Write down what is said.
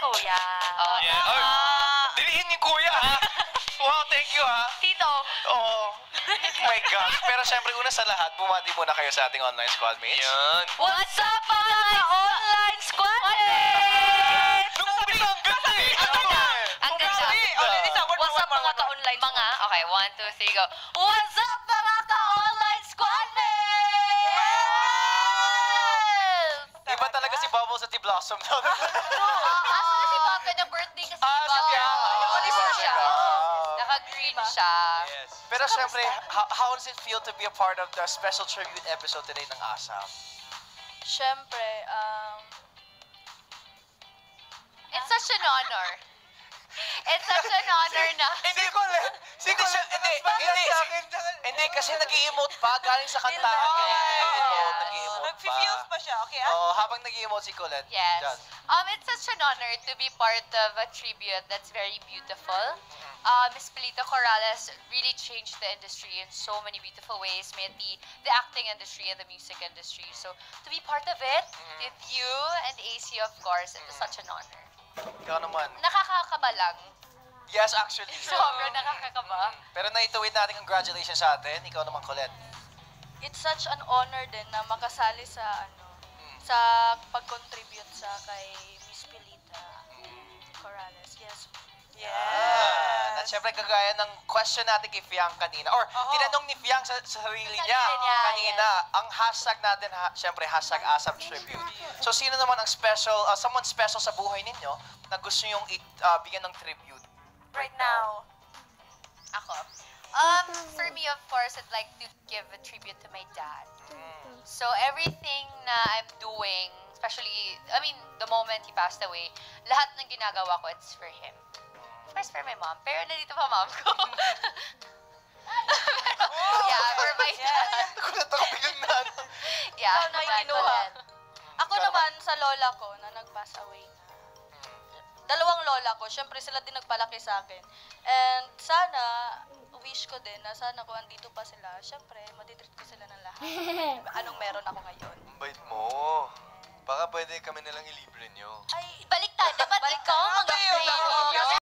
kuya. Yeah. Oh, dilihin ni kuya, ha? Wow, thank you, ha? Tito. Oh my gosh. Pero syempre, una sa lahat, bumati muna kayo sa ating online squadmates. Yan. What's up, mga online squadmates? Nung umpisa, ang ganda eh. Ang ganda. What's up, mga ka-online mga? Okay, 1, 2, 3, go. What's up, mga ka-online squadmates? Iba talaga si Bubbles at si Blossom. Asa na si Baka na birthday kasi si Baka. Iba siya. Naka-green siya. Yes. Pero syempre, how does it feel to be a part of the special tribute episode today ng ASAP? Siyempre, It's such an honor. It's such an honor na. Hindi, kasi nag-i-emote pa galing sa kantahan. nag-feels pa siya, okay? Oo, habang nag-i-emote si Colette. Yes. Dyan. It's such an honor to be part of a tribute that's very beautiful. Miss Pelita Corrales really changed the industry in so many beautiful ways, may it be the acting industry and the music industry. So, to be part of it, with you and AC, of course, it was such an honor. Ikaw naman. Nakakakaba lang. Yes, actually. Sobrang nakakakaba. Pero naituwid natin congratulations sa atin. Ikaw naman, Colette. It's such an honor din na makasali sa sa pag-contribute sa kay Miss Pelita Corrales. Yes. At syempre, kagaya ng question natin kay Fiang kanina, or tinanong ni Fiang sa sarili niya kanina, ang hashtag natin, syempre, hashtag ASAP Tribute. So, sino naman ang special, someone special sa buhay ninyo na gusto nyo bigyan ng tribute? Right now. Ako. For me, of course, I'd like to give a tribute to my dad. So everything na I'm doing, especially, I mean, the moment he passed away, lahat ng ginagawa ko, it's for him. Of course, for my mom. Pero nandito pa mom ko. Yeah, for my dad. Nakulat ako biglang na. Yeah, Ikaw na yung kinuha. Ako naman sa lola ko na nag-pass away na. Dalawang lola ko, syempre sila din nagpalaki sa akin. And sana, wish ko din na sana kung andito pa sila, syempre, matitreat ko sila ng lahat. Anong meron ako ngayon. Ang bait mo. Baka pwede kami nalang ilibre nyo. Ay, Baliktad, dapat ikaw